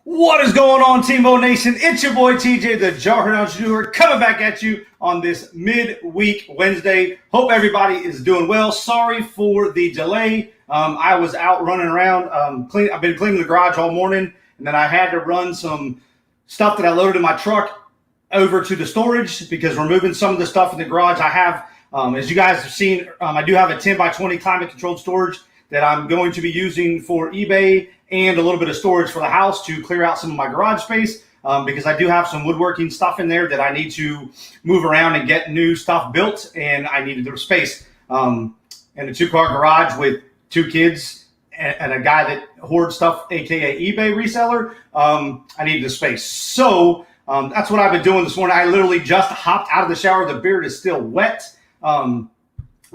What is going on, Teambo Nation? It's your boy TJ, the Jarhead Entrepreneur, coming back at you on this midweek Wednesday. Hope everybody is doing well. Sorry for the delay. I was out running around. I've been cleaning the garage all morning, and then I had to run some stuff that I loaded in my truck over to the storage because we're moving some of the stuff in the garage. I have, as you guys have seen, I do have a 10 by 20 climate controlled storage that I'm going to be using for eBay and a little bit of storage for the house to clear out some of my garage space because I do have some woodworking stuff in there that I need to move around and get new stuff built, and I needed the space. And a 2-car garage with 2 kids and a guy that hoards stuff, aka eBay reseller, I needed the space. So that's what I've been doing this morning. I literally just hopped out of the shower. The beard is still wet.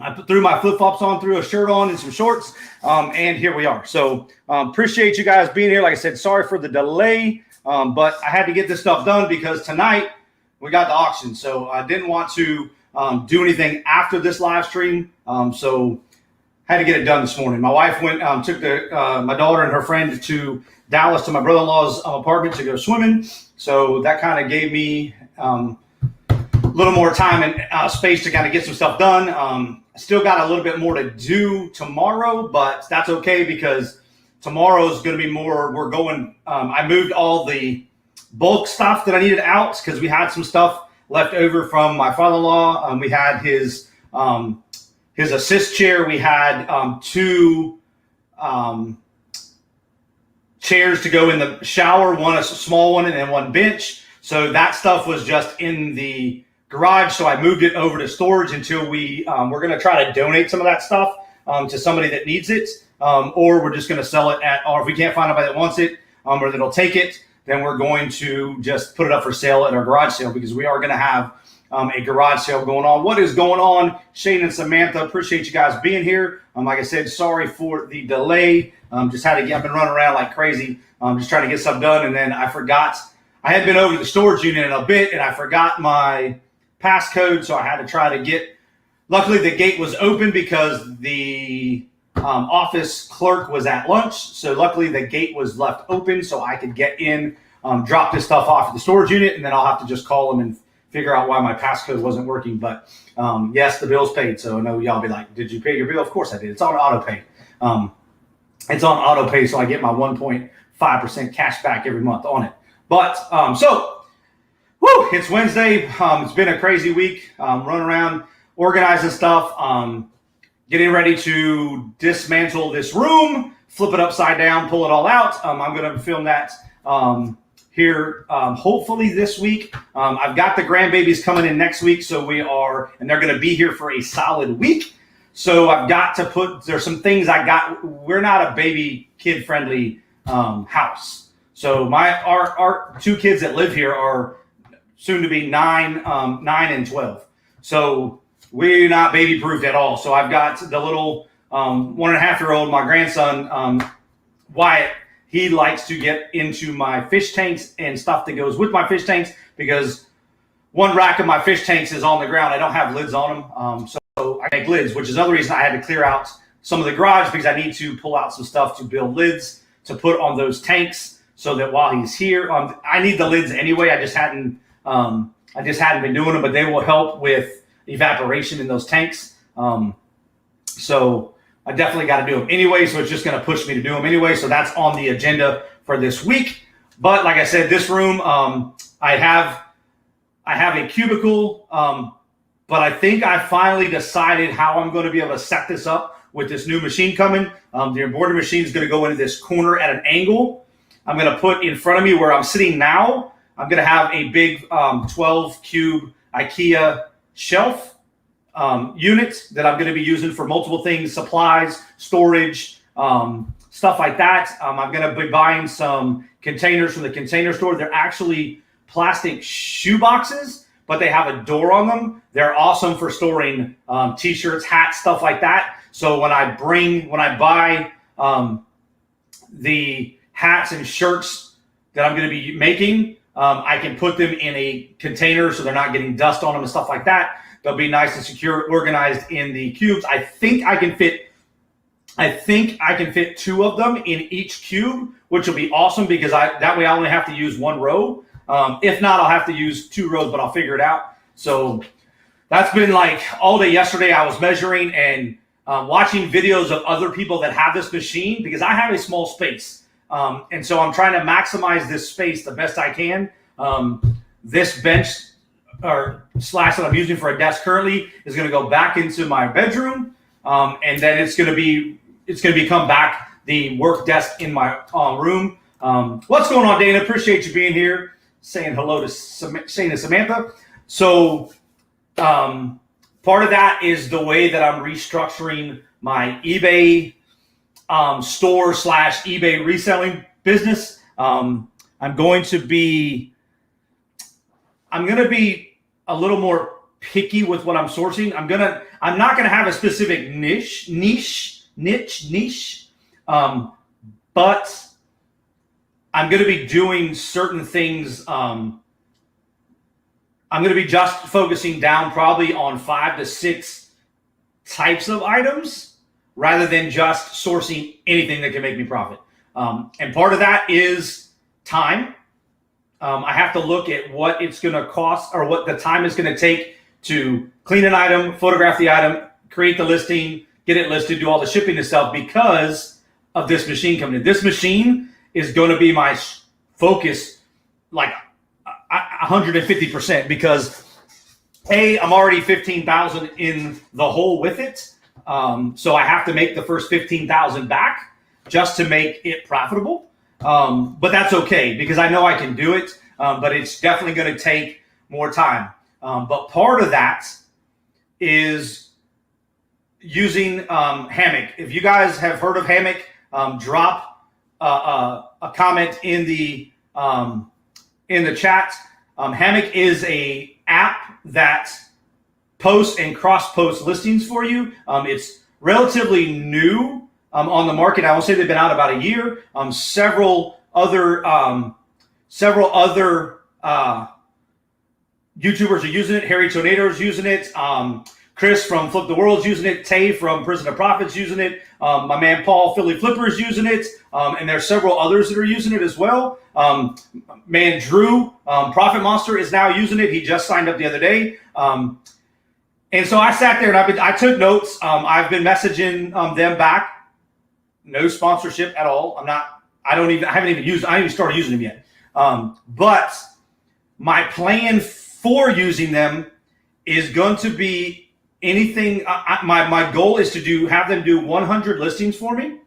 I threw my flip-flops on, threw a shirt on and some shorts, and here we are. So appreciate you guys being here. Like I said, sorry for the delay, but I had to get this stuff done because tonight we got the auction. So I didn't want to do anything after this live stream, so had to get it done this morning. My wife went, took my daughter and her friend to Dallas to my brother-in-law's apartment to go swimming. So that kind of gave me a little more time and space to kind of get some stuff done. Still got a little bit more to do tomorrow, but that's okay because tomorrow's going to be more, we're going, I moved all the bulk stuff that I needed out because we had some stuff left over from my father-in-law. We had his assist chair. We had 2 chairs to go in the shower, one a small one and then one bench. So that stuff was just in the garage, so I moved it over to storage until we're going to try to donate some of that stuff to somebody that needs it, or we're just going to sell it or if we can't find anybody that wants it or that'll take it, then we're going to just put it up for sale at our garage sale because we are going to have a garage sale going on. What is going on, Shane and Samantha? Appreciate you guys being here. Like I said, sorry for the delay. Just had to I've been running around like crazy, just trying to get stuff done, and then I forgot. I had been over to the storage unit in a bit, and I forgot my passcode, so I had to try to get. Luckily, the gate was open because the office clerk was at lunch. So luckily, the gate was left open, so I could get in, drop this stuff off at the storage unit, and then I'll have to just call them and figure out why my passcode wasn't working. But yes, the bill's paid. So I know y'all be like, "Did you pay your bill?" Of course I did. It's on auto pay. It's on auto pay, so I get my 1.5% cash back every month on it. But it's Wednesday. It's been a crazy week. Running around, organizing stuff, getting ready to dismantle this room, flip it upside down, pull it all out. I'm going to film that here hopefully this week. I've got the grandbabies coming in next week, so and they're going to be here for a solid week. So I've got to there's some things we're not a baby kid friendly house. So our 2 kids that live here are soon to be 9 and 12. So we're not baby proofed at all. So I've got the little 1.5-year-old, my grandson, Wyatt. He likes to get into my fish tanks and stuff that goes with my fish tanks because one rack of my fish tanks is on the ground. I don't have lids on them. So I make lids, which is another reason I had to clear out some of the garage because I need to pull out some stuff to build lids to put on those tanks so that while he's here, I need the lids anyway. I just hadn't been doing them, but they will help with evaporation in those tanks. So I definitely got to do them anyway. So it's just going to push me to do them anyway. So that's on the agenda for this week. But like I said, this room, I have a cubicle, but I think I finally decided how I'm going to be able to set this up with this new machine coming. The embroidery machine is going to go into this corner at an angle. I'm going to put in front of me where I'm sitting now. I'm going to have a big 12 cube IKEA shelf unit that I'm going to be using for multiple things, supplies, storage, stuff like that. I'm going to be buying some containers from the Container Store. They're actually plastic shoe boxes, but they have a door on them. They're awesome for storing t-shirts, hats, stuff like that. So when I buy the hats and shirts that I'm going to be making, I can put them in a container so they're not getting dust on them and stuff like that. They'll be nice and secure, organized in the cubes. I think I can fit I think I can fit 2 of them in each cube, which will be awesome because that way I only have to use 1 row. If not, I'll have to use 2 rows, but I'll figure it out. So that's been like all day yesterday. I was measuring and watching videos of other people that have this machine because I have a small space. And so I'm trying to maximize this space the best I can. This bench or slash that I'm using for a desk currently is going to go back into my bedroom. And then it's going to become back the work desk in my room. What's going on, Dana? Appreciate you being here. Saying hello to Samantha. So part of that is the way that I'm restructuring my eBay store / eBay reselling business. I'm going to be a little more picky with what I'm sourcing. I'm not gonna have a specific niche, but I'm gonna be doing certain things. I'm gonna be just focusing down probably on 5 to 6 types of items rather than just sourcing anything that can make me profit. And part of that is time. I have to look at what it's going to cost or what the time is going to take to clean an item, photograph the item, create the listing, get it listed, do all the shipping and stuff because of this machine coming in. This machine is going to be my focus like 150% because I'm already 15,000 in the hole with it. So I have to make the first 15,000 back just to make it profitable. But that's okay because I know I can do it, but it's definitely going to take more time. But part of that is using Hammock. If you guys have heard of Hammock, drop a comment in the chat. Hammock is a app that posts and cross-posts listings for you. It's relatively new on the market. I will say they've been out about a year. Several other YouTubers are using it. Harry Tornado is using it. Chris from Flip the World is using it. Tay from Prison of Profits using it. My man Paul Philly Flipper is using it. And there's several others that are using it as well. Man Drew, Profit Monster, is now using it. He just signed up the other day. And so I sat there and I took notes. I've been messaging them back. No sponsorship at all. I haven't even started using them yet. But my plan for using them is going to be anything. My goal is to have them do 100 listings for me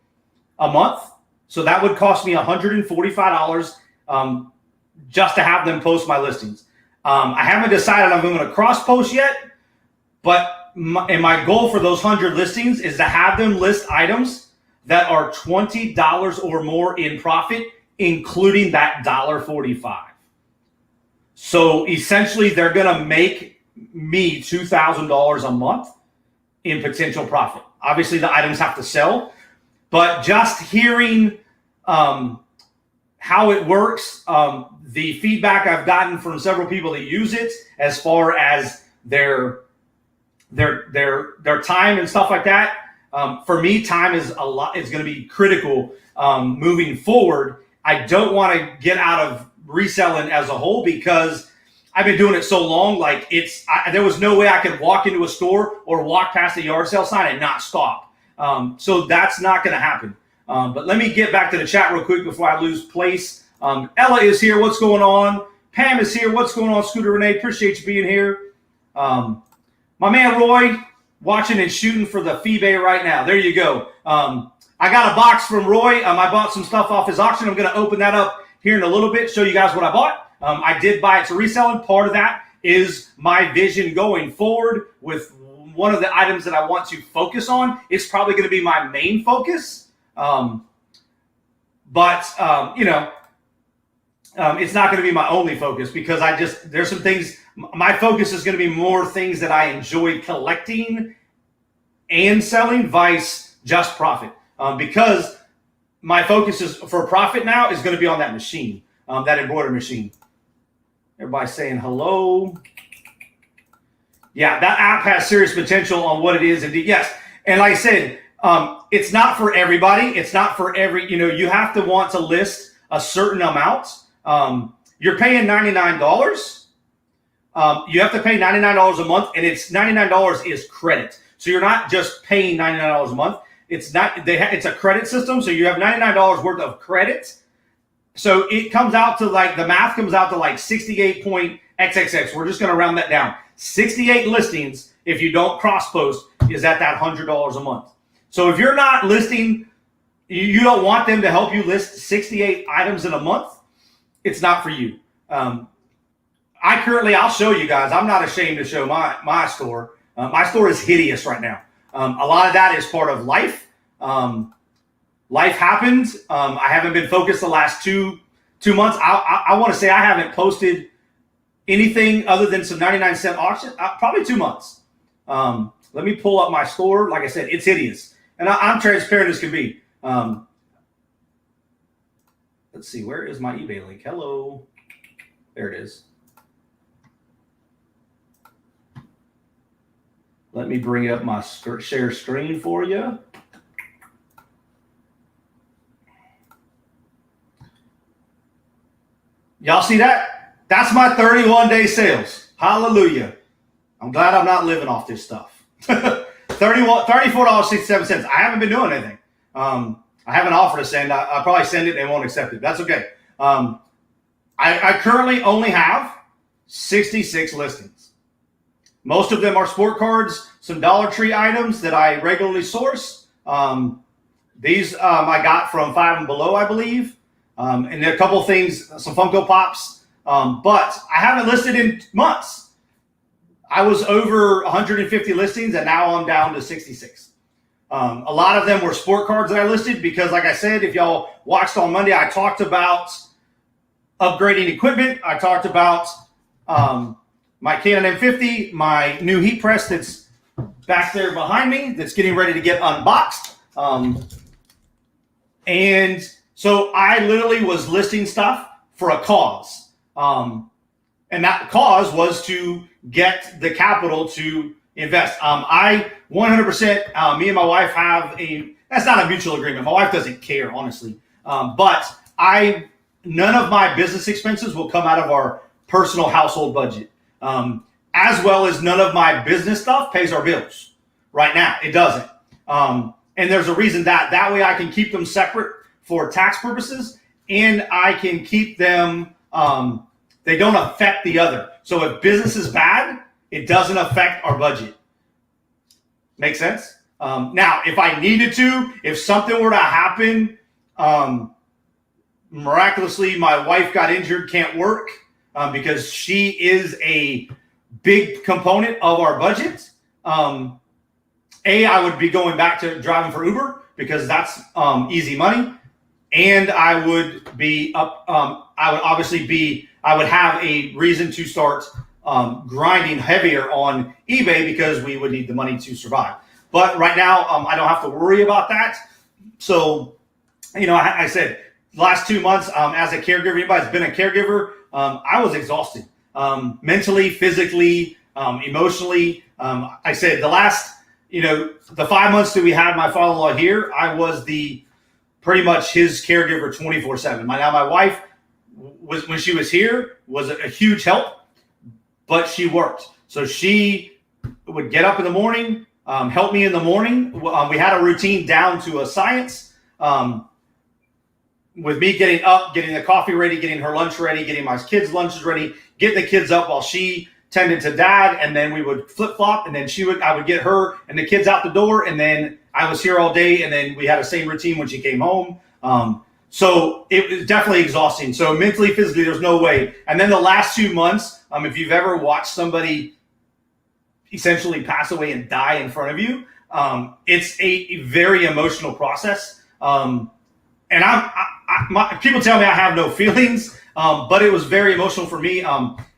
a month. So that would cost me $145 just to have them post my listings. I haven't decided I'm going to cross post yet, but my goal for those 100 listings is to have them list items that are $20 or more in profit, including that $1.45. So essentially, they're going to make me $2,000 a month in potential profit. Obviously, the items have to sell, but just hearing how it works, the feedback I've gotten from several people that use it, as far as their time and stuff like that. For me, time is going to be critical moving forward. I don't want to get out of reselling as a whole because I've been doing it so long. Like there was no way I could walk into a store or walk past a yard sale sign and not stop. So that's not going to happen. But let me get back to the chat real quick before I lose place. Ella is here. What's going on? Pam is here. What's going on? Scooter Renee, appreciate you being here. My man Roy, watching and shooting for the FeeBay right now. There you go. I got a box from Roy. I bought some stuff off his auction. I'm going to open that up here in a little bit, show you guys what I bought. I did buy it to reselling. Part of that is my vision going forward with one of the items that I want to focus on. It's probably going to be my main focus. It's not going to be my only focus because there's some things. My focus is going to be more things that I enjoy collecting and selling, vice just profit. Because my focus is for profit now is going to be on that machine, that embroidery machine. Everybody's saying hello. Yeah, that app has serious potential on what it is. Indeed, yes. And like I said, It's not for everybody. It's not for every, you have to want to list a certain amount. You're paying $99. You have to pay $99 a month, and it's $99 is credit. So you're not just paying $99 a month. It's a credit system. So you have $99 worth of credit. So it comes out to the math comes out to 68.xxx. We're just going to round that down. 68 listings, if you don't cross post, is at that $100 a month. So if you're not listing, you don't want them to help you list 68 items in a month, it's not for you. I'll show you guys. I'm not ashamed to show my store. My store is hideous right now. A lot of that is part of life. Life happened. I haven't been focused the last two months. I want to say I haven't posted anything other than some 99-cent auction, probably 2 months. Let me pull up my store. Like I said, it's hideous. And I'm transparent as can be. Let's see, where is my eBay link? Hello. There it is. Let me bring up my share screen for you. Y'all see that? That's my 31-day sales. Hallelujah. I'm glad I'm not living off this stuff. $34.67. I haven't been doing anything. I have an offer to send. I'll probably send it. They won't accept it. That's okay. I currently only have 66 listings. Most of them are sport cards, some Dollar Tree items that I regularly source. These I got from Five and Below, I believe. And a couple of things, some Funko Pops. But I haven't listed in months. I was over 150 listings, and now I'm down to 66. A lot of them were sport cards that I listed because, like I said, if y'all watched on Monday, I talked about upgrading equipment. I talked about my Canon M50, my new heat press that's back there behind me that's getting ready to get unboxed. And so I literally was listing stuff for a cause. And that cause was to get the capital to invest. I 100%, me and my wife have that's not a mutual agreement. My wife doesn't care, honestly. But none of my business expenses will come out of our personal household budget. As well as none of my business stuff pays our bills. Right now, it doesn't. And there's a reason that way I can keep them separate for tax purposes, and I can keep them, they don't affect the other. So if business is bad, it doesn't affect our budget. Make sense? Now, if I needed to, if something were to happen, miraculously, my wife got injured, can't work, because she is a big component of our budget. I would be going back to driving for Uber because that's easy money. And I would be up, I would have a reason to start grinding heavier on eBay because we would need the money to survive. But right now, I don't have to worry about that. So, I said, last 2 months as a caregiver, anybody's been a caregiver, I was exhausted mentally, physically, emotionally. I said the last, the 5 months that we had my father-in-law here, I was pretty much his caregiver 24/7. My wife was, when she was here, was a huge help, but she worked. So she would get up in the morning, help me in the morning. We had a routine down to a science, with me getting up, getting the coffee ready, getting her lunch ready, getting my kids' lunches ready, getting the kids up while she tended to dad, and then we would flip-flop, and then I would get her and the kids out the door, and then I was here all day, and then we had the same routine when she came home. So it was definitely exhausting. So mentally, physically, there's no way. And then the last 2 months, if you've ever watched somebody essentially pass away and die in front of you, it's a very emotional process. And people tell me I have no feelings, but it was very emotional for me.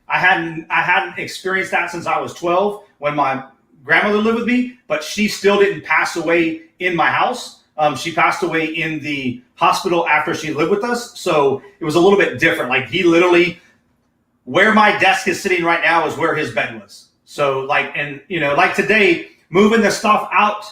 I hadn't experienced that since I was 12 when my grandmother lived with me, but she still didn't pass away in my house. She passed away in the hospital after she lived with us. So it was a little bit different. Like he literally, where my desk is sitting right now is where his bed was. So like today, moving the stuff out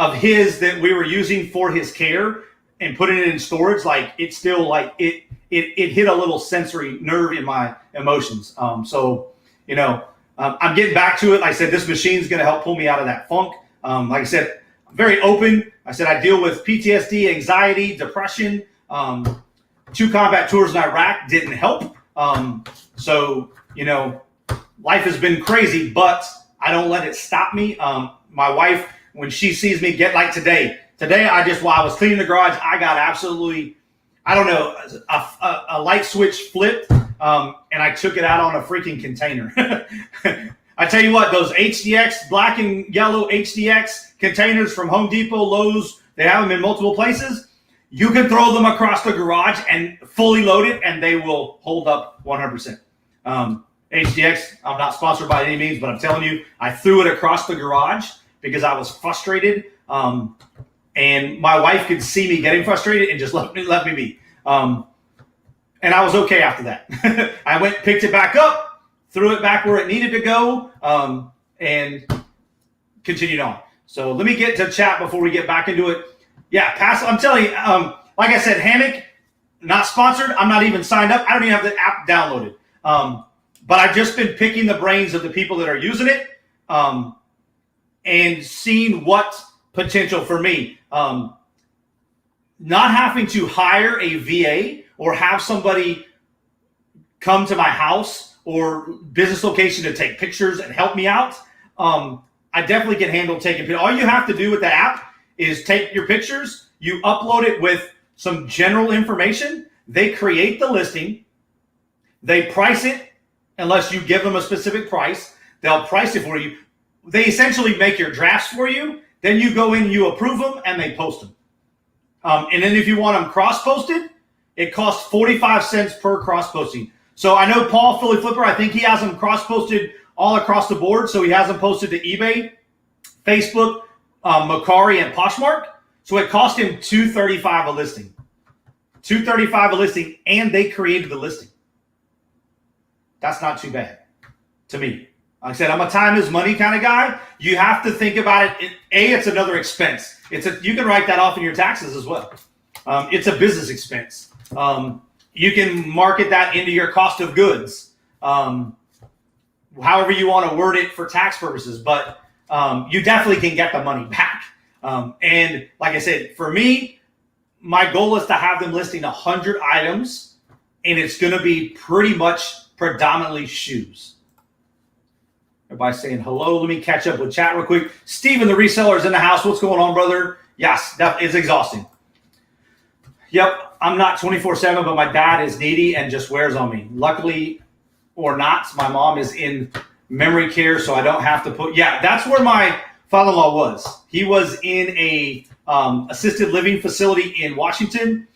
of his that we were using for his care and putting it in storage, like it still like it hit a little sensory nerve in my emotions. So I'm getting back to it. Like I said, this machine's going to help pull me out of that funk. Like I said, I'm very open. I said I deal with PTSD, anxiety, depression. 2 combat tours in Iraq didn't help. So life has been crazy, but I don't let it stop me. My wife, when she sees me get like today, while I was cleaning the garage, I got absolutely, I don't know, a light switch flipped, and I took it out on a freaking container. I tell you what, those HDX, black and yellow HDX containers from Home Depot, Lowe's, they have them in multiple places. You can throw them across the garage and fully load it, and they will hold up 100%. HDX, I'm not sponsored by any means, but I'm telling you, I threw it across the garage because I was frustrated. And my wife could see me getting frustrated and just let me be. And I was okay after that. I went, picked it back up, threw it back where it needed to go, and continued on. So let me get to chat before we get back into it. Yeah, I'm telling you, like I said, Hammock, not sponsored. I'm not even signed up. I don't even have the app downloaded. But I've just been picking the brains of the people that are using it, and seeing what potential for me. Not having to hire a VA or have somebody come to my house or business location to take pictures and help me out. I definitely can handle taking pictures. All you have to do with the app is take your pictures, you upload it with some general information. They create the listing. They price it unless you give them a specific price. They'll price it for you. They essentially make your drafts for you. Then you go in, you approve them, and they post them. And then if you want them cross-posted, it costs 45 cents per cross-posting. So I know Paul, Philly Flipper, I think he has them cross-posted all across the board. So he has them posted to eBay, Facebook, Mercari, and Poshmark. So it cost him $235 a listing. $235 a listing, and they created the listing. That's not too bad to me. Like I said, I'm a time is money kind of guy. You have to think about it. It's another expense. You can write that off in your taxes as well. It's a business expense. You can market that into your cost of goods, however you want to word it for tax purposes. But you definitely can get the money back. And like I said, for me, my goal is to have them listing 100 items, and it's going to be pretty much predominantly shoes. Everybody's saying hello. Let me catch up with chat real quick. Steven, the reseller, is in the house. What's going on, brother? Yes, that is exhausting. Yep, I'm not 24/7, but my dad is needy and just wears on me. Luckily or not, my mom is in memory care, so I don't have to put. Yeah, that's where my father-in-law was. He was in a assisted living facility in Washington.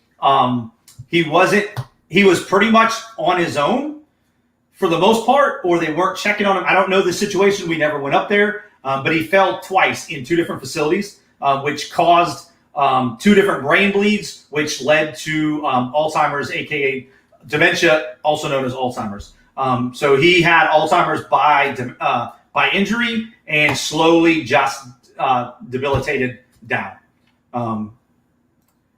He was pretty much on his own for the most part, or they weren't checking on him. I don't know the situation. We never went up there, but he fell twice in 2 different facilities, which caused 2 different brain bleeds, which led to Alzheimer's, aka dementia, also known as Alzheimer's. So he had Alzheimer's by injury and slowly just debilitated down.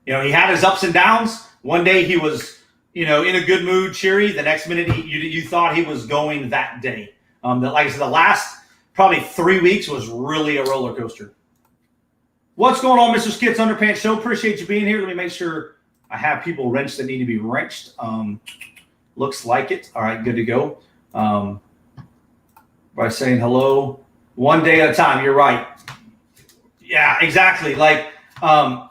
He had his ups and downs. One day he was in a good mood, cheery. The next minute, you thought he was going that day. Like I said, the last probably 3 weeks was really a roller coaster. What's going on, Mr. Skits Underpants Show? Appreciate you being here. Let me make sure I have people wrenched that need to be wrenched. Looks like it. All right, good to go. By saying hello, one day at a time. You're right. Yeah, exactly. Like I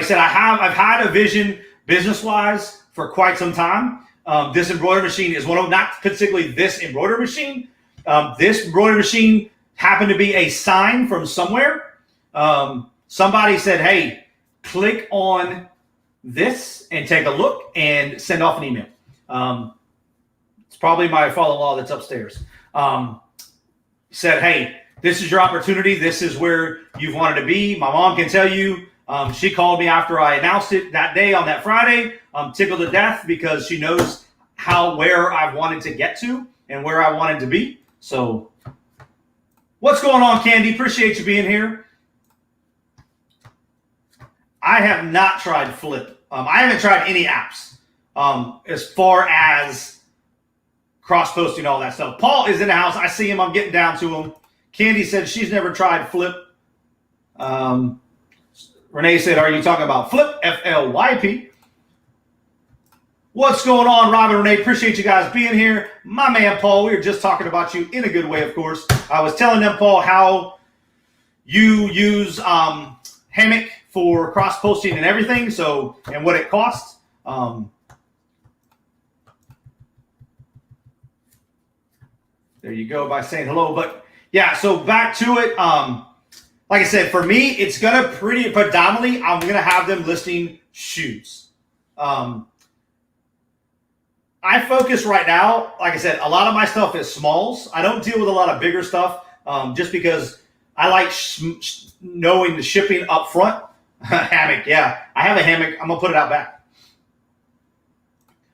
said, I've had a vision business-wise for quite some time. This embroidery machine is one of them, not particularly this embroidery machine. This embroidery machine happened to be a sign from somewhere. Somebody said, hey, click on this and take a look and send off an email. It's probably my father-in-law that's upstairs. Said, hey, this is your opportunity. This is where you've wanted to be. My mom can tell you. She called me after I announced it that day on that Friday, tickled to death because she knows where I wanted to get to and where I wanted to be. So what's going on, Candy? Appreciate you being here. I have not tried Flip. I haven't tried any apps as far as cross-posting, all that stuff. Paul is in the house. I see him. I'm getting down to him. Candy said she's never tried Flip. Renee said, are you talking about Flip? F-L-Y-P. What's going on, Robin, Renee? Appreciate you guys being here. My man, Paul, we were just talking about you in a good way, of course. I was telling them, Paul, how you use Hammock for cross-posting and everything, so, and what it costs. There you go, by saying hello. But yeah, so back to it. Like I said, for me, it's going to predominantly, I'm going to have them listing shoes. I focus right now, like I said, a lot of my stuff is smalls. I don't deal with a lot of bigger stuff just because I like knowing the shipping up front. Hammock, yeah. I have a hammock. I'm going to put it out back.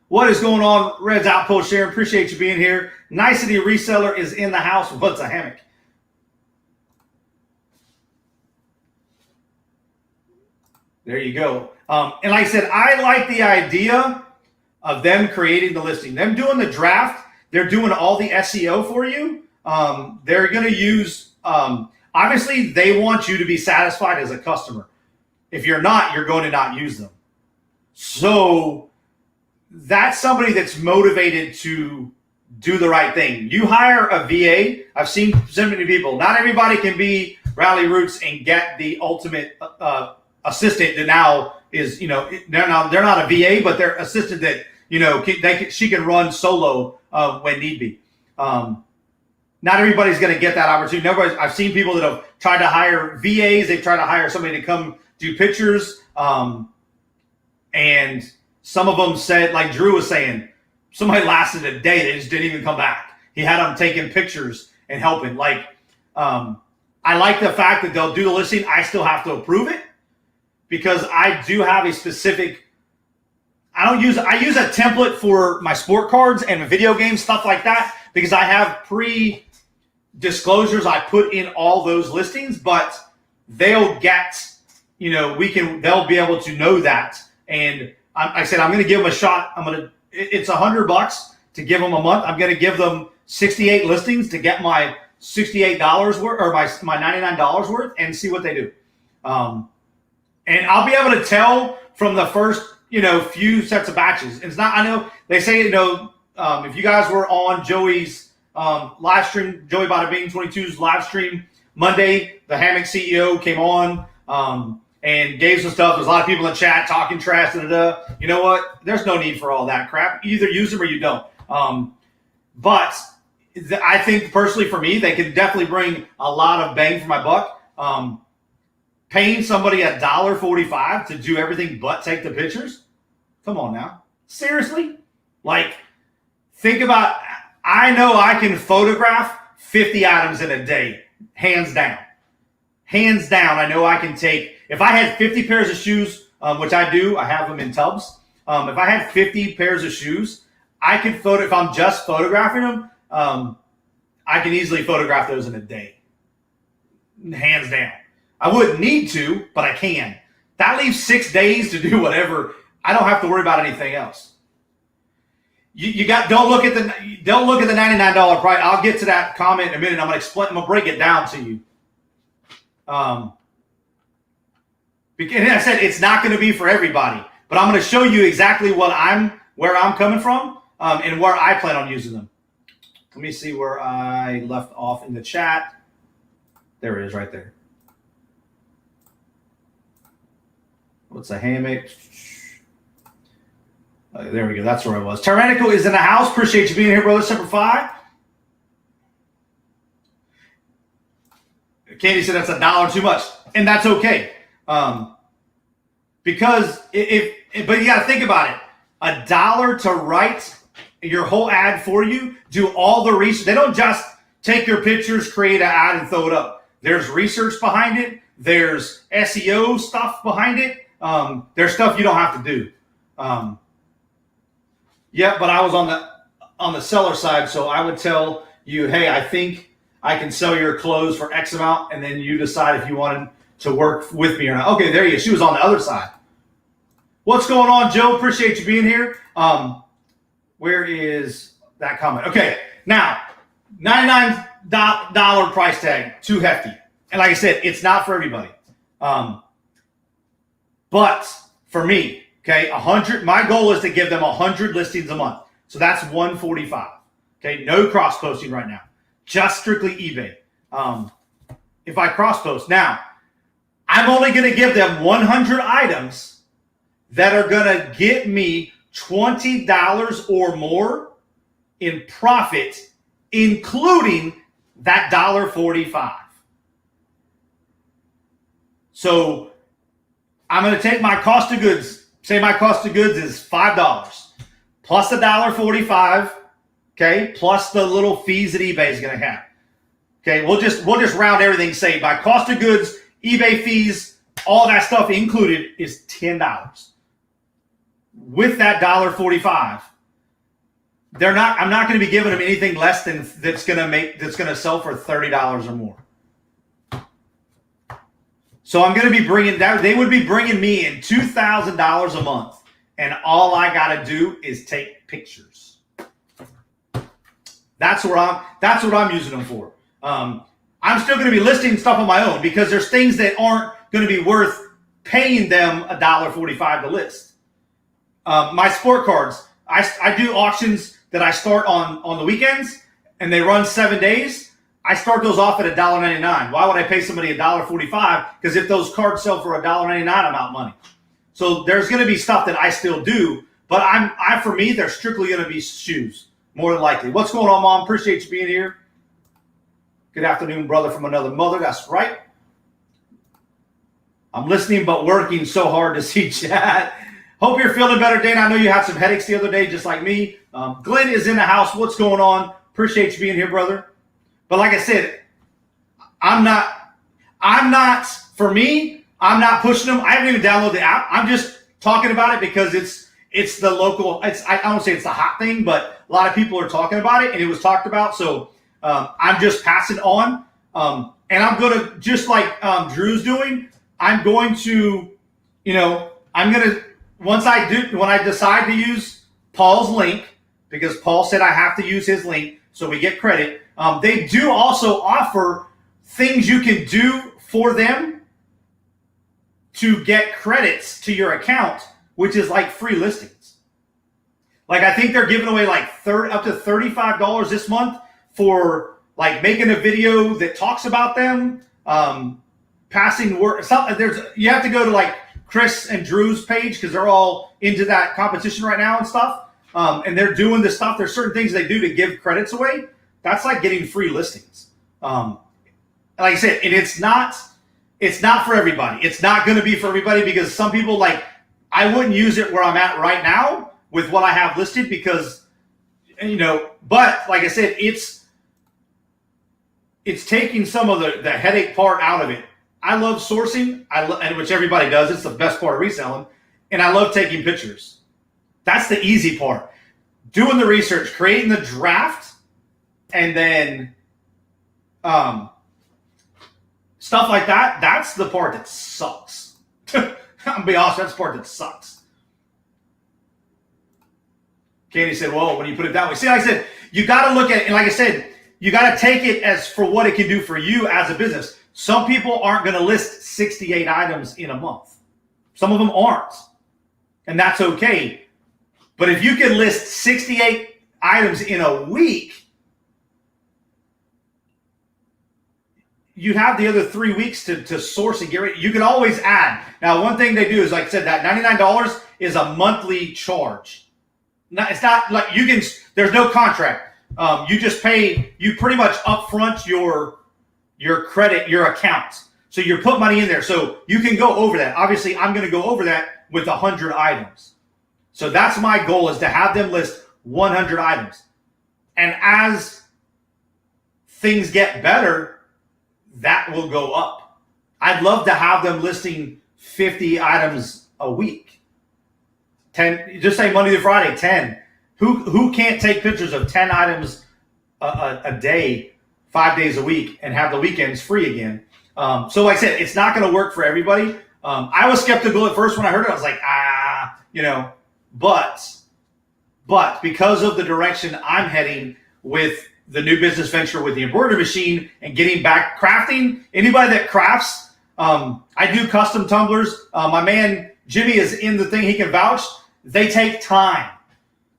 What is going on? Red's Outpost Sharon. Appreciate you being here. Nicety Reseller is in the house. What's a hammock? There you go. And like I said, I like the idea of them creating the listing. Them doing the draft. They're doing all the SEO for you. They're going to use, obviously, they want you to be satisfied as a customer. If you're not, you're going to not use them. So that's somebody that's motivated to do the right thing. You hire a VA. I've seen so many people. Not everybody can be Rally Roots and get the ultimate assistant that now is, they're not a VA, but they're assistant that, she can run solo when need be. Not everybody's going to get that opportunity. I've seen people that have tried to hire VAs. They've tried to hire somebody to come do pictures. And some of them said, like Drew was saying, somebody lasted a day. They just didn't even come back. He had them taking pictures and helping. Like, I like the fact that they'll do the listing. I still have to approve it because I do have a specific, I use a template for my sport cards and video games, stuff like that, because I have pre-disclosures I put in all those listings, but they'll get, they'll be able to know that. And I said, I'm going to give them a shot. It's $100 to give them a month. I'm going to give them 68 listings to get my $68 worth or my $99 worth and see what they do. And I'll be able to tell from the first, few sets of batches. It's not, I know they say, if you guys were on Joey's live stream, Joey Bada Bing 22's live stream Monday, the Hammock CEO came on and gave some stuff. There's a lot of people in chat talking trash. You know what? There's no need for all that crap. You either use them or you don't. But I think personally for me, they can definitely bring a lot of bang for my buck. Paying somebody $1.45 to do everything but take the pictures? Come on now. Seriously? Like, think about, I know I can photograph 50 items in a day, hands down. Hands down, I know I can take, if I had 50 pairs of shoes, which I do, I have them in tubs. If I had 50 pairs of shoes, I could if I'm just photographing them, I can easily photograph those in a day. Hands down. I wouldn't need to, but I can. That leaves 6 days to do whatever. I don't have to worry about anything else. Don't look at the $99 price. I'll get to that comment in a minute. I'm gonna break it down to you. And I said it's not going to be for everybody, but I'm going to show you exactly where I'm coming from, and where I plan on using them. Let me see where I left off in the chat. There it is, right there. What's a hammock? There we go. That's where I was. Tyrannical is in the house. Appreciate you being here, brother. Semper Fi. Candy said that's $1 too much, and that's okay. Because but you got to think about it. $1 to write your whole ad for you, do all the research. They don't just take your pictures, create an ad, and throw it up. There's research behind it. There's SEO stuff behind it. There's stuff you don't have to do. Yeah, but I was on the seller side, so I would tell you, hey, I think I can sell your clothes for X amount, and then you decide if you wanted to work with me or not. Okay, there you go. She was on the other side. What's going on, Joe? Appreciate you being here. Where is that comment? Okay, now, $99 price tag, too hefty. And like I said, it's not for everybody. But for me, okay, 100. My goal is to give them 100 listings a month. So that's 145. Okay, no cross posting right now, just strictly eBay. If I cross post now, I'm only going to give them 100 items that are going to get me $20 or more in profit, including that $1.45. So I'm going to take my cost of goods. Say my cost of goods is $5 plus $1.45. Okay, plus the little fees that eBay is going to have. Okay, we'll just round everything. Say my cost of goods, eBay fees, all that stuff included is $10. With that $1.45, I'm not going to be giving them anything less than that's going to sell for $30 or more. So I'm going to be bringing that. They would be bringing me in $2,000 a month, and all I got to do is take pictures. That's what I'm using them for. I'm still going to be listing stuff on my own because there's things that aren't going to be worth paying them $1.45 to list. My sport cards, I do auctions that I start on the weekends, and they run 7 days. I start those off at $1.99. Why would I pay somebody $1.45? Because if those cards sell for $1.99, I'm out money. So there's going to be stuff that I still do, but for me, they're strictly going to be shoes, more than likely. What's going on, Mom? Appreciate you being here. Good afternoon, brother from another mother. That's right. I'm listening but working so hard to see chat. Hope you're feeling better, Dana. I know you had some headaches the other day, just like me. Glenn is in the house. What's going on? Appreciate you being here, brother. But like I said, I'm not, for me, I'm not pushing them. I haven't even downloaded the app. I'm just talking about it because it's the local, I don't say it's the hot thing, but a lot of people are talking about it and it was talked about. So I'm just passing on. And I'm going to, just like Drew's doing, I'm going to, when I decide to use Paul's link, because Paul said I have to use his link so we get credit. They do also offer things you can do for them to get credits to your account, which is like free listings. Like I think they're giving away like up to $35 this month for like making a video that talks about them, passing word. You have to go to like Chris and Drew's page because they're all into that competition right now and stuff. And they're doing this stuff. There's certain things they do to give credits away. That's like getting free listings. Like I said, and it's not for everybody. It's not going to be for everybody because some people I wouldn't use it where I'm at right now with what I have listed because, but like I said, it's taking some of the headache part out of it. I love sourcing, and which everybody does. It's the best part of reselling. And I love taking pictures. That's the easy part. Doing the research, creating the draft, and then stuff like that, that's the part that sucks. I'm going to be honest, that's the part that sucks. Candy said, well, when you put it that way. See, like I said, you got to look at it, and like I said, you got to take it as for what it can do for you as a business. Some people aren't going to list 68 items in a month. Some of them aren't, and that's okay. But if you can list 68 items in a week, you have the other 3 weeks to source and get ready. You can always add. Now, one thing they do is, like I said, that $99 is a monthly charge. It's not like there's no contract. You just pay, you pretty much upfront your credit, your account. So you put money in there. So you can go over that. Obviously, I'm going to go over that with 100 items. So that's my goal, is to have them list 100 items. And as things get better, that will go up. I'd love to have them listing 50 items a week. 10, just say Monday to Friday, 10. Who can't take pictures of 10 items a day, 5 days a week, and have the weekends free again? So like I said, it's not going to work for everybody. I was skeptical at first when I heard it. I was like, but because of the direction I'm heading with the new business venture with the embroidery machine and getting back crafting, anybody that crafts, I do custom tumblers. My man Jimmy is in the thing. He can vouch. They take time.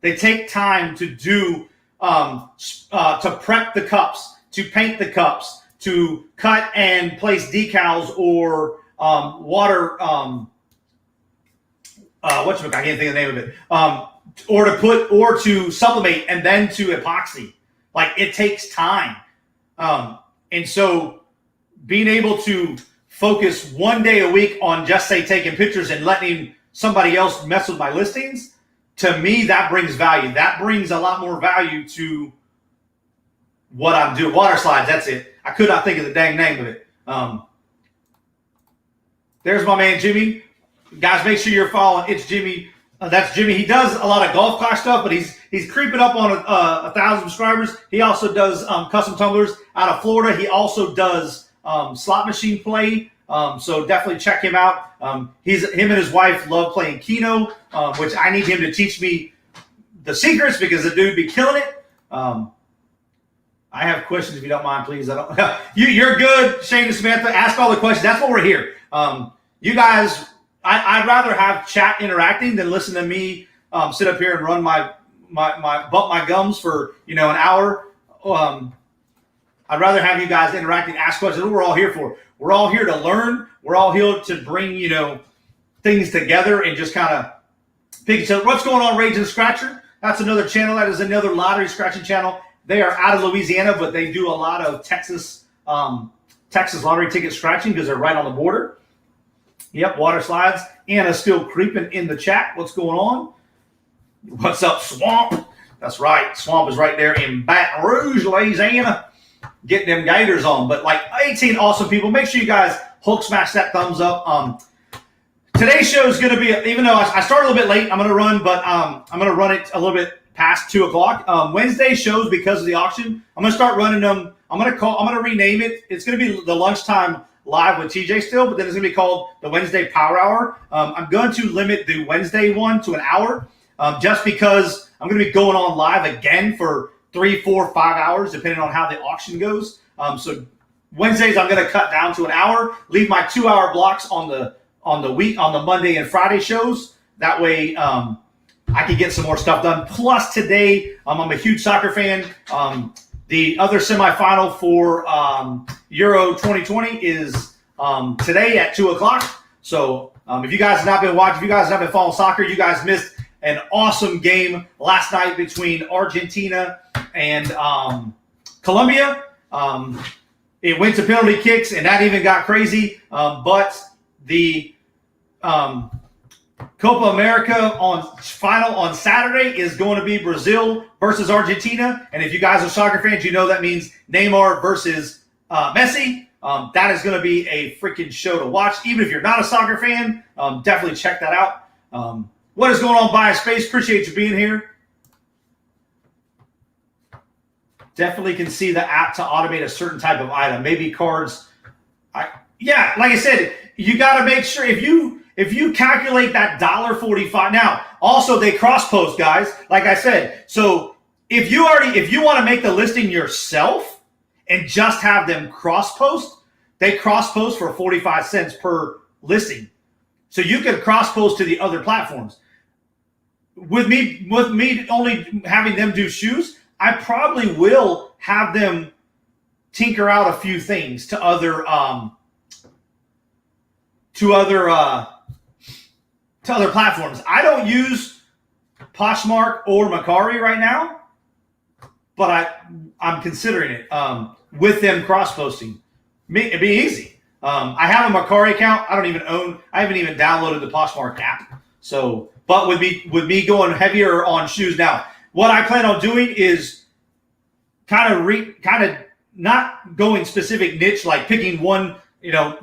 They take time to do, to prep the cups, to paint the cups, to cut and place decals or water, I can't think of the name of it, or to sublimate and then to epoxy. Like, it takes time. And so being able to focus one day a week on just say taking pictures and letting somebody else mess with my listings, to me, that brings value. That brings a lot more value to what I'm doing. Water slides, that's it. I could not think of the dang name of it. There's my man Jimmy. Guys, make sure you're following. It's Jimmy. That's Jimmy. He does a lot of golf class stuff, but he's creeping up on 1,000 subscribers. He also does custom tumblers out of Florida. He also does slot machine play. So definitely check him out. Him and his wife love playing Keno, which I need him to teach me the secrets because the dude be killing it. I have questions if you don't mind, please. You're good, Shane and Samantha. Ask all the questions. That's what we're here. You guys, I'd rather have chat interacting than listen to me sit up here and run my bump my gums for an hour. I'd rather have you guys interacting, ask questions. That's what we're all here for. We're all here to learn. We're all here to bring things together and just kind of pick each other. What's going on, Rage and Scratcher? That's another channel. That is another lottery scratching channel. They are out of Louisiana, but they do a lot of Texas lottery ticket scratching because they're right on the border. Yep, water slides. Anna's still creeping in the chat. What's going on? What's up, Swamp? That's right. Swamp is right there in Baton Rouge, Louisiana, getting them gators on. But like 18 awesome people. Make sure you guys Hulk smash that thumbs up. Today's show is going to be, even though I started a little bit late, I'm going to run, but I'm going to run it a little bit past 2 o'clock. Wednesday shows, because of the auction, I'm going to start running them. I'm going to rename it. It's going to be the lunchtime live with TJ still, but then it's going to be called the Wednesday Power Hour. I'm going to limit the Wednesday one to an hour, just because I'm going to be going on live again for 3, 4, 5 hours, depending on how the auction goes. So Wednesdays I'm going to cut down to an hour, leave my 2-hour blocks on the Monday and Friday shows. That way I can get some more stuff done. Plus today, I'm a huge soccer fan. The other semifinal for Euro 2020 is today at 2 o'clock. So if you guys have not been watching, if you guys have not been following soccer, you guys missed an awesome game last night between Argentina and Colombia. It went to penalty kicks, and that even got crazy. But the Copa America final on Saturday is going to be Brazil versus Argentina. And if you guys are soccer fans, you know that means Neymar versus Messi. That is going to be a freaking show to watch. Even if you're not a soccer fan, definitely check that out. What is going on, Bias Space? Appreciate you being here. Definitely can see the app to automate a certain type of item. Maybe cards. Yeah, like I said, you got to make sure if you calculate that $1.45. Now, also they cross post, guys. Like I said, so if you want to make the listing yourself and just have them cross post, they cross post for 45 cents per listing. So you can cross post to the other platforms. With me only having them do shoes, I probably will have them tinker out a few things to other platforms. I don't use Poshmark or Mercari right now, but I'm considering it with them cross posting. It'd be easy. I have a Mercari account. I haven't even downloaded the Poshmark app. So, but with me going heavier on shoes now, what I plan on doing is kind of not going specific niche, like picking one,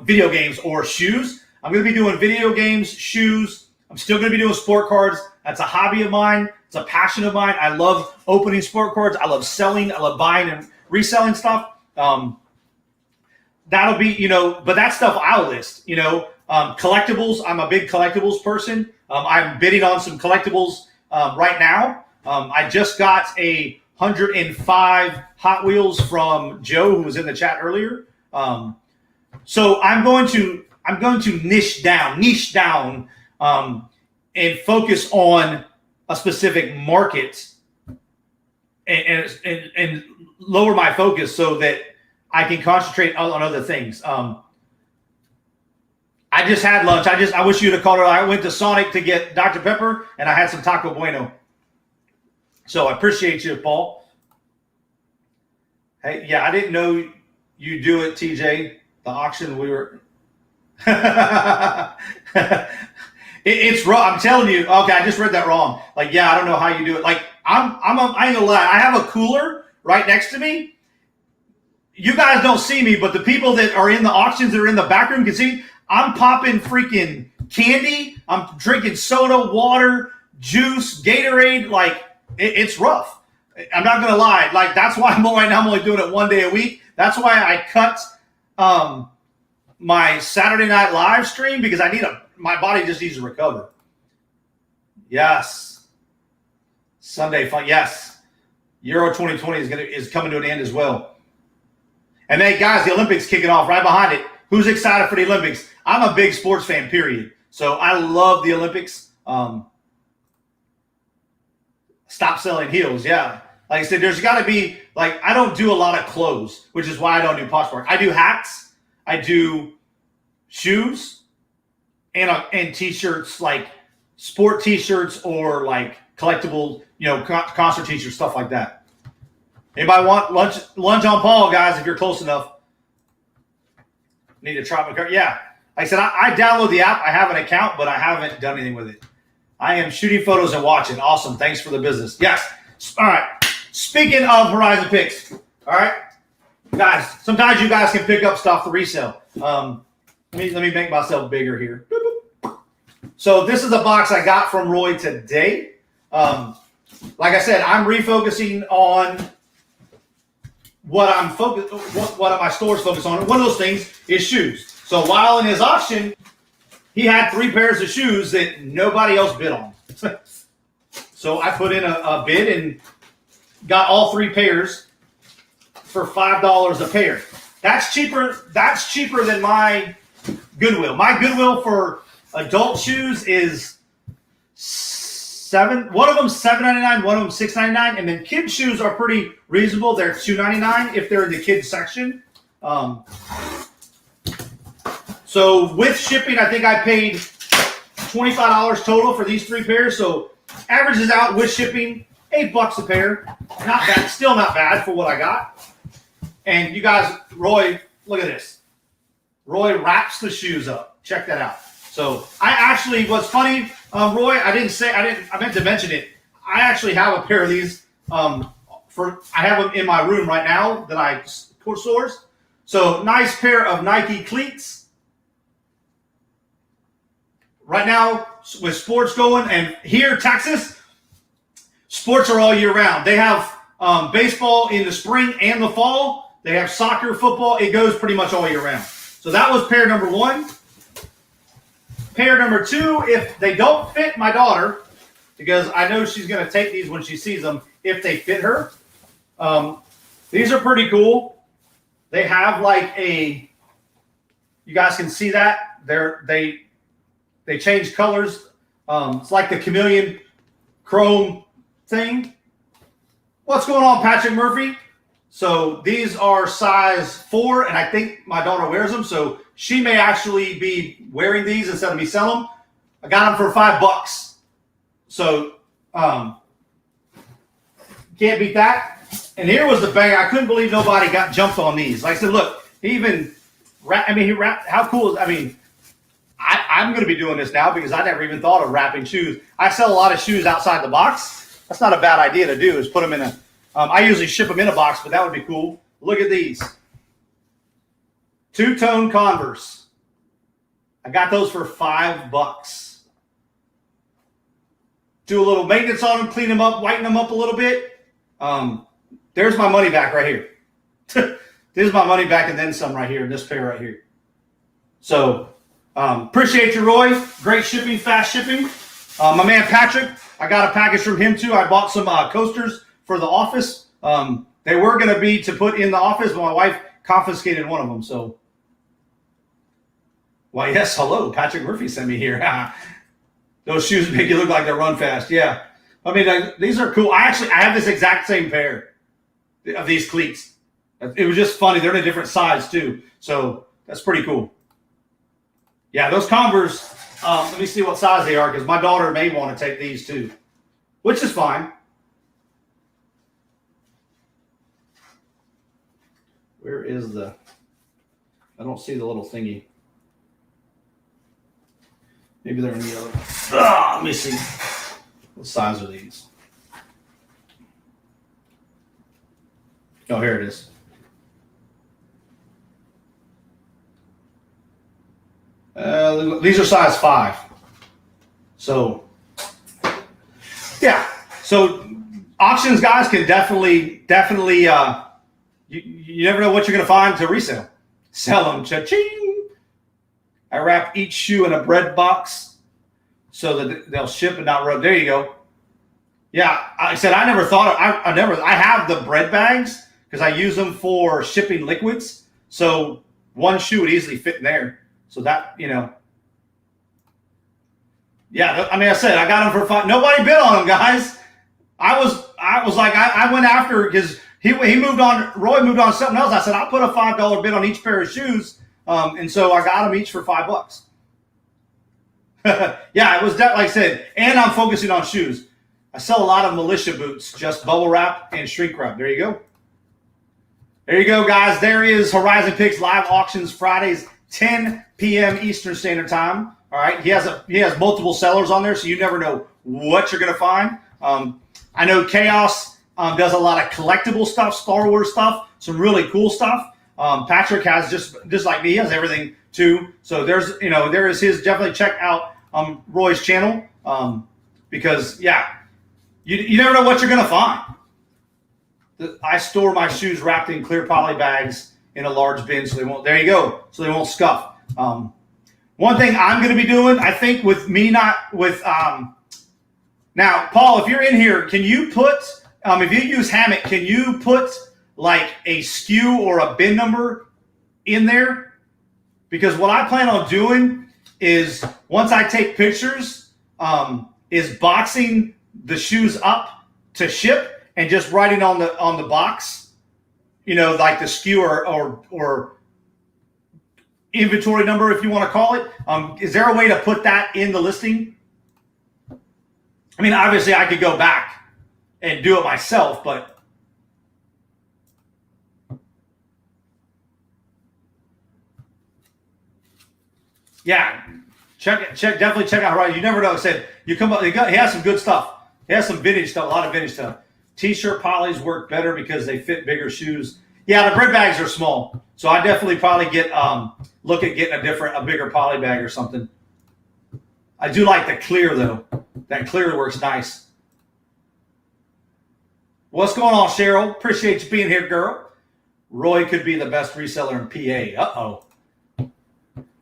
video games or shoes. I'm going to be doing video games, shoes. I'm still going to be doing sport cards. That's a hobby of mine. It's a passion of mine. I love opening sport cards. I love selling. I love buying and reselling stuff. that'll be, but that stuff I'll list, collectibles. I'm a big collectibles person. I'm bidding on some collectibles right now. I just got a 105 Hot Wheels from Joe, who was in the chat earlier. So I'm going to niche down, and focus on a specific market, and lower my focus so that I can concentrate on other things. I just had lunch. I wish you'd have called her. I went to Sonic to get Dr. Pepper, and I had some Taco Bueno. So I appreciate you, Paul. Hey, yeah, I didn't know you do it, TJ. The auction we were. It's wrong. I'm telling you. Okay, I just read that wrong. Like, yeah, I don't know how you do it. Like, I ain't gonna lie. I have a cooler right next to me. You guys don't see me, but the people that are in the auctions that are in the back room can see. I'm popping freaking candy. I'm drinking soda, water, juice, Gatorade. Like, it's rough. I'm not gonna lie. Like, that's why right now I'm only doing it one day a week. That's why I cut my Saturday night live stream, because my body just needs to recover. Yes. Sunday fun. Yes. Euro 2020 is coming to an end as well. And then, guys, the Olympics kicking off right behind it. Who's excited for the Olympics? I'm a big sports fan, period. So I love the Olympics. Stop selling heels. Yeah. Like I said, there's got to be, like, I don't do a lot of clothes, which is why I don't do Poshmark. I do hats. I do shoes and T-shirts, like sport T-shirts or like collectible, concert T-shirts, stuff like that. Anybody want lunch on Paul, guys, if you're close enough? Need to try my card. Yeah. Like I said, I download the app. I have an account, but I haven't done anything with it. I am shooting photos and watching. Awesome. Thanks for the business. Yes. All right. Speaking of Horizon Picks, all right, guys, sometimes you guys can pick up stuff to resell. Let me make myself bigger here. So this is a box I got from Roy today. Like I said, I'm refocusing on what my stores focus on. One of those things is shoes. So while in his auction, he had 3 pairs of shoes that nobody else bid on. So I put in a bid and got all 3 pairs for $5 a pair. That's cheaper. That's cheaper than my Goodwill. My Goodwill for adult shoes is one of them $7.99, one of them $6.99, and then kids shoes are pretty reasonable. They're $2.99 if they're in the kids section. So with shipping, I think I paid $25 total for these 3 pairs. So averages out with shipping $8 a pair. Not bad, still not bad for what I got. And you guys, Roy, look at this. Roy wraps the shoes up. Check that out. So I actually, what's funny, Roy, I meant to mention it. I actually have a pair of these. I have them in my room right now that I source. So nice pair of Nike cleats. Right now, with sports going, and here, Texas, sports are all year round. They have baseball in the spring and the fall. They have soccer, football. It goes pretty much all year round. So that was pair number 1. Pair number 2, if they don't fit my daughter, because I know she's going to take these when she sees them, if they fit her. These are pretty cool. They have like you guys can see that. They change colors. It's like the chameleon chrome thing. What's going on, Patrick Murphy? So these are size 4, and I think my daughter wears them. So she may actually be wearing these instead of me selling them. I got them for $5. So can't beat that. And here was the banger. I couldn't believe nobody got jumped on these. Like I said, look, he wrapped. How cool is? I'm going to be doing this now because I never even thought of wrapping shoes. I sell a lot of shoes outside the box. That's not a bad idea to do, is put them in I usually ship them in a box, but that would be cool. Look at these. 2-tone Converse. I got those for $5. Do a little maintenance on them, clean them up, whiten them up a little bit. There's my money back right here. This is my money back and then some right here in this pair right here. So appreciate you, Roy. Great shipping, fast shipping. My man Patrick, I got a package from him too. I bought some coasters for the office. They were going to be to put in the office, but my wife confiscated one of them. So, why, yes, hello. Patrick Murphy sent me here. Those shoes make you look like they run fast. Yeah. I mean, these are cool. I have this exact same pair of these cleats. It was just funny. They're in a different size too. So, that's pretty cool. Yeah, those Converse, let me see what size they are because my daughter may want to take these too, which is fine. Where is I don't see the little thingy. Maybe they're in the other. Let me see. What size are these? Oh, here it is. These are size 5. So, yeah. So, auctions guys can definitely. You never know what you're going to find to resell. Sell them. Cha-ching. I wrap each shoe in a bread box so that they'll ship and not rub. There you go. Yeah, I said I never thought of, I have the bread bags because I use them for shipping liquids. So one shoe would easily fit in there. So that, yeah, I mean, I said I got them for $5. Nobody bid on them, guys. I was like, I went after because he moved on. Roy moved on to something else. I said I'll put a $5 bid on each pair of shoes, and so I got them each for $5. Yeah, it was that. Like I said, and I'm focusing on shoes. I sell a lot of militia boots, just bubble wrap and shrink wrap. There you go. There you go, guys. There is Horizon Picks live auctions Fridays, 10 p.m. Eastern Standard Time. All right, he has multiple sellers on there, so you never know what you're gonna find. I know Chaos does a lot of collectible stuff, Star Wars stuff, some really cool stuff. Patrick has just like me, he has everything too. So there is his. Definitely check out Roy's channel because yeah, you never know what you're gonna find. I store my shoes wrapped in clear poly bags in a large bin, so they won't. There you go, so they won't scuff. One thing I'm going to be doing, I think, with me not with now, Paul, if you're in here, can you put if you use Hammock, can you put like a SKU or a bin number in there? Because what I plan on doing is once I take pictures, is boxing the shoes up to ship and just writing on the box, like the SKU or inventory number, if you want to call it. Is there a way to put that in the listing? I mean, obviously I could go back and do it myself, but yeah, definitely check out Horizon. You never know. I said you come up. He has some good stuff. He has some vintage stuff, a lot of vintage stuff. T-shirt polys work better because they fit bigger shoes. Yeah, the bread bags are small, so I definitely probably look at getting a bigger poly bag or something. I do like the clear though. That clear works nice. What's going on, Cheryl? Appreciate you being here, girl. Roy could be the best reseller in PA. Uh-oh.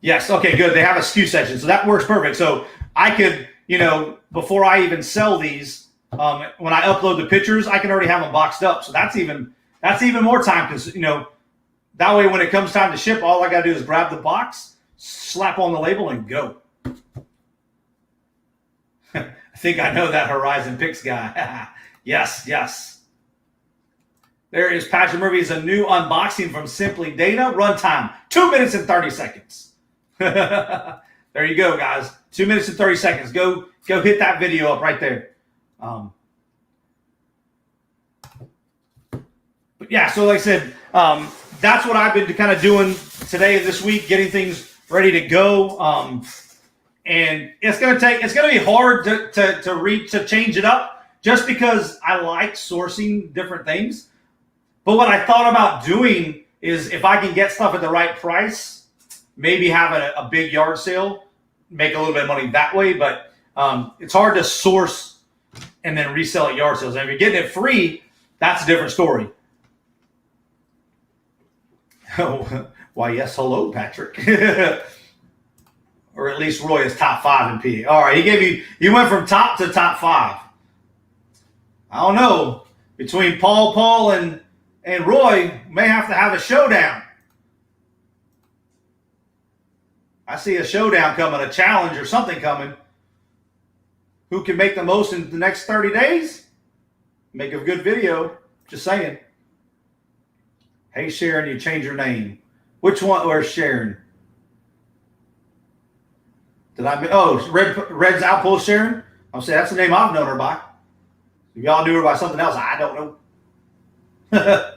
Yes, okay, good. They have a SKU section, so that works perfect. So I could, before I even sell these, when I upload the pictures, I can already have them boxed up. So that's even more time because, that way when it comes time to ship, all I got to do is grab the box, slap on the label, and go. I think I know that Horizon Picks guy. Yes. There is Patrick Murphy's a new unboxing from Simply Data. Runtime, 2 minutes and 30 seconds. There you go, guys. 2 minutes and 30 seconds. Go hit that video up right there. But yeah, so like I said, that's what I've been kind of doing today and this week, getting things ready to go. And it's gonna be hard to change it up just because I like sourcing different things. But what I thought about doing is if I can get stuff at the right price, maybe have a big yard sale, make a little bit of money that way. But it's hard to source and then resell at yard sales. And if you're getting it free, that's a different story. Why, yes, hello, Patrick. Or at least Roy is top 5 in PA. All right, you went from top to top 5. I don't know. Between Paul, and Roy, may have to have a showdown. I see a showdown coming, a challenge or something coming. Who can make the most in the next 30 days? Make a good video. Just saying. Hey, Sharon, you changed your name. Which one? Where's Sharon? Red's Outpost Sharon? I'm saying that's the name I've known her by. If y'all knew her by something else, I don't know.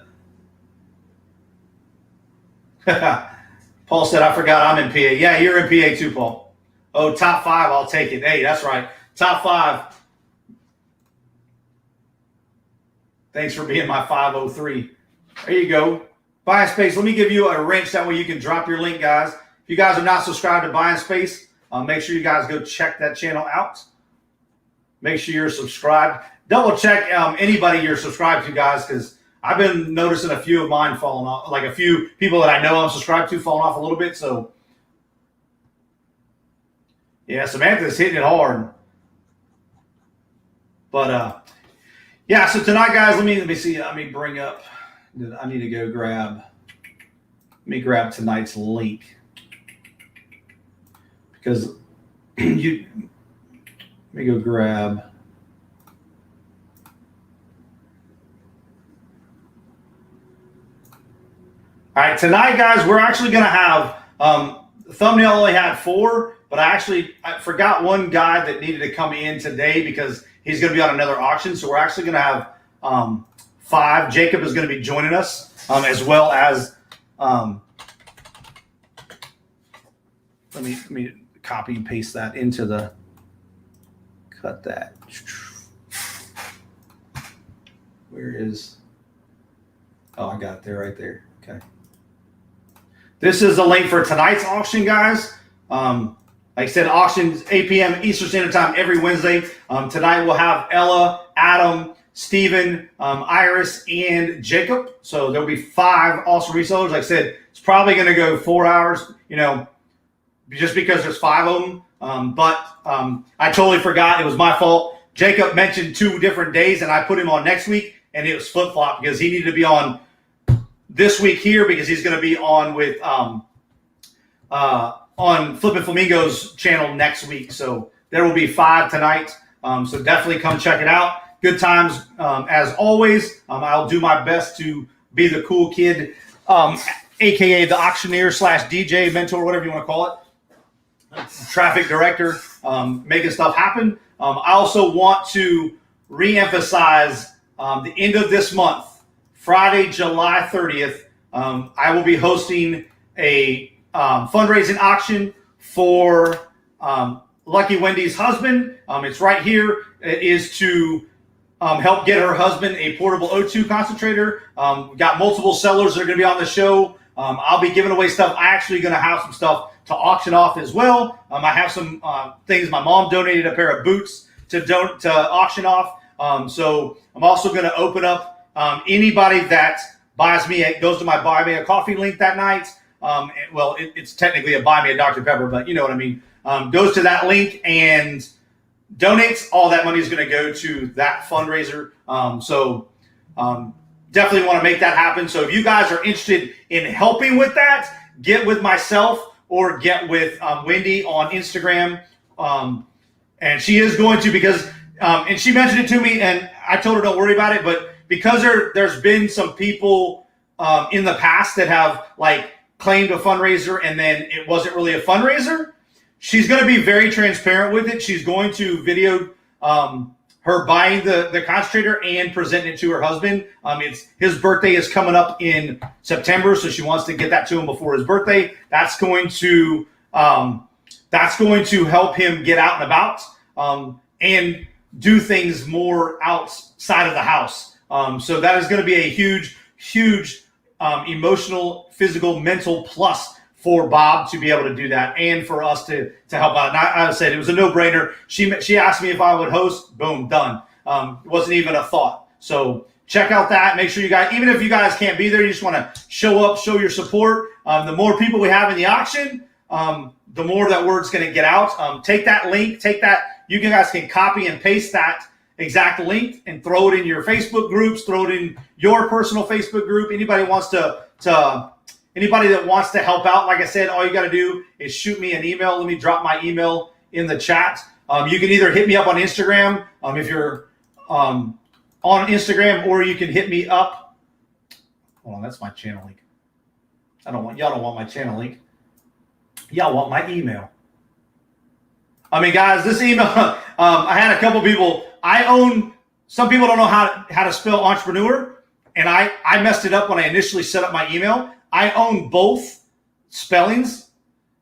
Paul said, I forgot I'm in PA. Yeah, you're in PA too, Paul. Oh, top 5, I'll take it. Hey, that's right. Top 5. Thanks for being my 503. There you go. Buying Space. Let me give you a wrench. That way you can drop your link, guys. If you guys are not subscribed to Buying Space, make sure you guys go check that channel out. Make sure you're subscribed. Double check anybody you're subscribed to, guys, because I've been noticing a few of mine falling off, like a few people that I know I'm subscribed to falling off a little bit. So, yeah, Samantha's hitting it hard. But, yeah, so tonight, guys, let me see. Let me bring up. I need to go grab. Let me grab tonight's link. Because let me go grab. All right, tonight, guys, we're actually going to have, the thumbnail only had 4, but I forgot one guy that needed to come in today because he's going to be on another auction. So we're actually going to have 5. Jacob is going to be joining us, as well as, let me copy and paste that into the, cut that. Where is, oh, I got it there, right there. Okay. This is the link for tonight's auction, guys. Like I said, auctions 8 p.m. Eastern Standard Time every Wednesday. Tonight we'll have Ella, Adam, Steven, Iris, and Jacob. So there'll be 5 awesome resellers. Like I said, it's probably going to go 4 hours, just because there's 5 of them. But I totally forgot. It was my fault. Jacob mentioned 2 different days, and I put him on next week, and it was flip-flop because he needed to be on this week here because he's going to be on with on Flippin' Flamingo's channel next week. So there will be 5 tonight. So definitely come check it out. Good times as always. I'll do my best to be the cool kid, aka the auctioneer / DJ mentor, whatever you want to call it. Traffic director, making stuff happen. I also want to re-emphasize the end of this month, Friday, July 30th, I will be hosting a fundraising auction for Lucky Wendy's husband. It's right here. It is to help get her husband a portable O2 concentrator. We've got multiple sellers that are going to be on the show. I'll be giving away stuff. I'm actually going to have some stuff to auction off as well. I have some things. My mom donated a pair of boots to auction off. So I'm also going to open up anybody that buys me, goes to my Buy Me a Coffee link that night. It's technically a Buy Me a Dr. Pepper, but you know what I mean. Goes to that link and donates. All that money is going to go to that fundraiser. Definitely want to make that happen. So if you guys are interested in helping with that, get with myself or get with Wendy on Instagram. And she is going to, because, and she mentioned it to me and I told her don't worry about it, but because there's been some people in the past that have like claimed a fundraiser and then it wasn't really a fundraiser, she's going to be very transparent with it. She's going to video her buying the concentrator and presenting it to her husband. His birthday is coming up in September, so she wants to get that to him before his birthday. That's going to help him get out and about and do things more outside of the house. So that is going to be a huge emotional, physical, mental plus for Bob to be able to do that and for us to help out. And I said it was a no-brainer. She asked me if I would host. Boom, done. It wasn't even a thought. So check out that. Make sure you guys, even if you guys can't be there, you just want to show up, show your support. The more people we have in the auction, the more that word's going to get out. Take that link, you guys can copy and paste that exact link and throw it in your Facebook groups, throw it in your personal Facebook group. Anybody that wants to help out, like I said, all you got to do is shoot me an email. Let me drop my email in the chat. You can either hit me up on Instagram if you're on Instagram, or you can hit me up. Hold on, that's my channel link. Y'all don't want my channel link. Y'all want my email. I mean, guys, this email, I had a couple people. Some people don't know how to spell entrepreneur, and I messed it up when I initially set up my email. I own both spellings.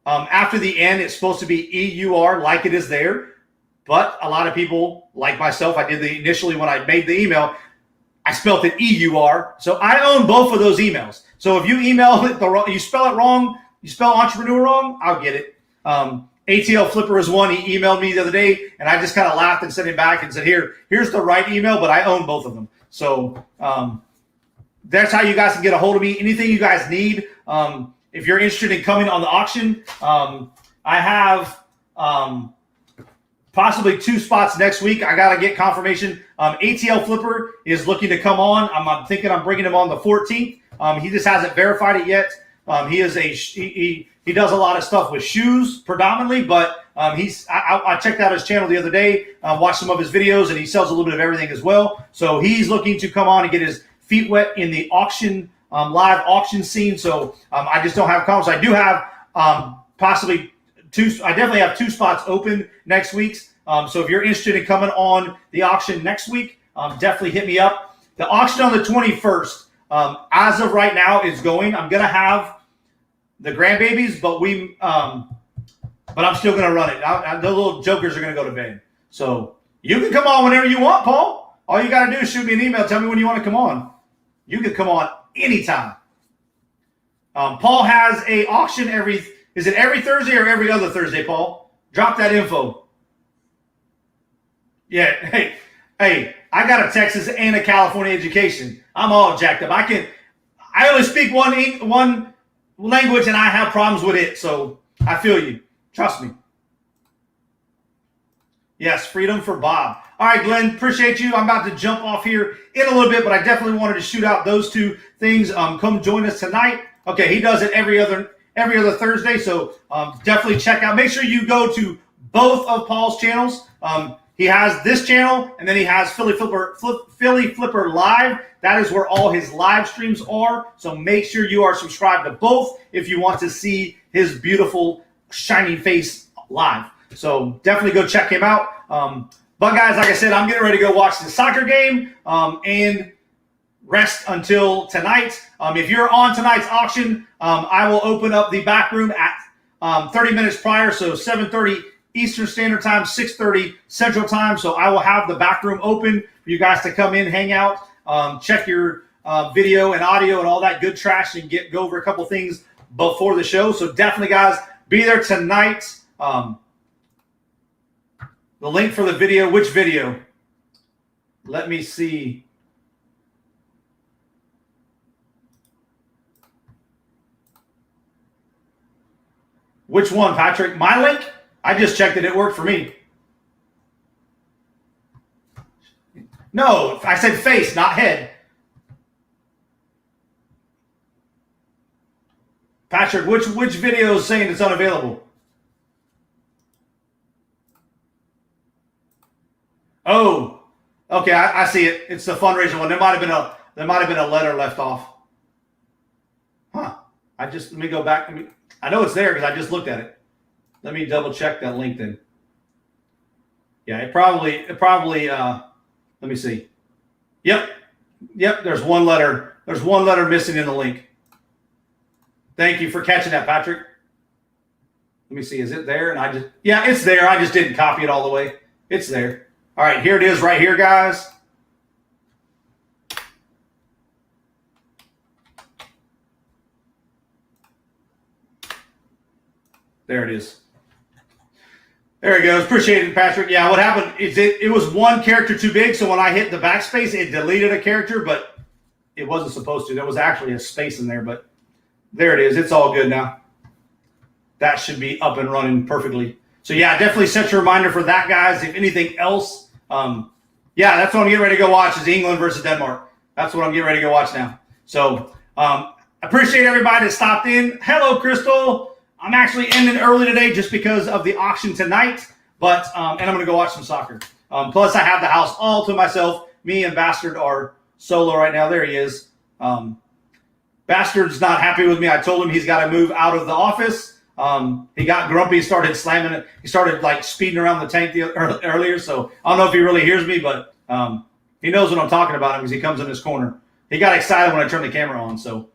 After the N, it's supposed to be EUR, like it is there. But a lot of people, like myself, I did initially when I made the email, I spelled it EUR. So I own both of those emails. So if you email it you spell it wrong, you spell entrepreneur wrong, I'll get it. ATL Flipper is one. He emailed me the other day, and I just kind of laughed and sent him back and said, here's the right email, but I own both of them. So that's how you guys can get a hold of me. Anything you guys need. If you're interested in coming on the auction, I have possibly 2 spots next week. I got to get confirmation. ATL Flipper is looking to come on. I'm thinking I'm bringing him on the 14th. He just hasn't verified it yet. He does a lot of stuff with shoes predominantly, but I checked out his channel the other day, watched some of his videos, and he sells a little bit of everything as well. So he's looking to come on and get his feet wet in the auction, live auction scene. So I just don't have comments. I do have possibly 2. I definitely have 2 spots open next week. So if you're interested in coming on the auction next week, definitely hit me up. The auction on the 21st, as of right now, is going. I'm gonna have the grandbabies, but I'm still gonna run it. The little jokers are gonna go to bed. So you can come on whenever you want, Paul. All you gotta do is shoot me an email. Tell me when you want to come on. You can come on anytime. Paul has a auction is it every Thursday or every other Thursday, Paul? Drop that info. Yeah, hey, I got a Texas and a California education. I'm all jacked up. I only speak one language, and I have problems with it. So I feel you. Trust me. Yes, freedom for Bob. All right, Glenn, appreciate you. I'm about to jump off here in a little bit, but I definitely wanted to shoot out those 2 things. Come join us tonight. Okay, he does it every other Thursday, so definitely check out. Make sure you go to both of Paul's channels. He has this channel, and then he has Philly Flipper Live. That is where all his live streams are. So make sure you are subscribed to both if you want to see his beautiful, shining face live. So definitely go check him out. But guys, like I said, I'm getting ready to go watch the soccer game and rest until tonight. If you're on tonight's auction, I will open up the back room at 30 minutes prior, so 7:30 Eastern Standard Time, 6:30 Central Time. So I will have the back room open for you guys to come in, hang out, check your video and audio and all that good trash, and go over a couple things before the show. So definitely, guys, be there tonight. The link for the video, which video? Let me see. Which one, Patrick? My link? I just checked it. It worked for me. No, I said face, not head. Patrick, which video is saying it's unavailable? Oh, okay, I see it. It's the fundraiser one. There might have been a letter left off. Huh? Let me go back. I know it's there because I just looked at it. Let me double check that link then. Yeah, it probably. Let me see. Yep. There's one letter. There's one letter missing in the link. Thank you for catching that, Patrick. Let me see. Is it there? And it's there. I just didn't copy it all the way. It's there. All right, here it is right here, guys. There it is. There he goes. Appreciate it, Patrick. Yeah, what happened is it was one character too big, so when I hit the backspace, it deleted a character, but it wasn't supposed to. There was actually a space in there, but there it is. It's all good now. That should be up and running perfectly. So, yeah, definitely set your reminder for that, guys. If anything else, yeah, that's what I'm getting ready to go watch is England versus Denmark. That's what I'm getting ready to go watch now. So, appreciate everybody that stopped in. Hello, Crystal. I'm actually ending early today just because of the auction tonight, but and I'm going to go watch some soccer. Plus, I have the house all to myself. Me and Bastard are solo right now. There he is. Bastard's not happy with me. I told him he's got to move out of the office. He got grumpy, started slamming it. He started like speeding around the tank earlier. So I don't know if he really hears me, but he knows what I'm talking about because he comes in this corner. He got excited when I turned the camera on. So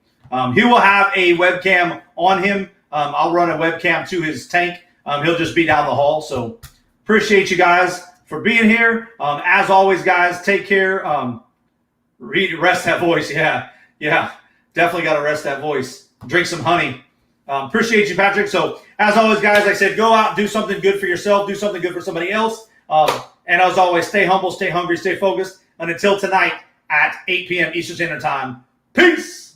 he will have a webcam on him. I'll run a webcam to his tank. He'll just be down the hall. So appreciate you guys for being here. As always, guys, take care. Rest that voice. Yeah. Definitely got to rest that voice. Drink some honey. Appreciate you, Patrick. So as always, guys, like I said, go out, do something good for yourself, do something good for somebody else. And as always, stay humble, stay hungry, stay focused. And until tonight at 8 p.m. Eastern Standard Time, peace.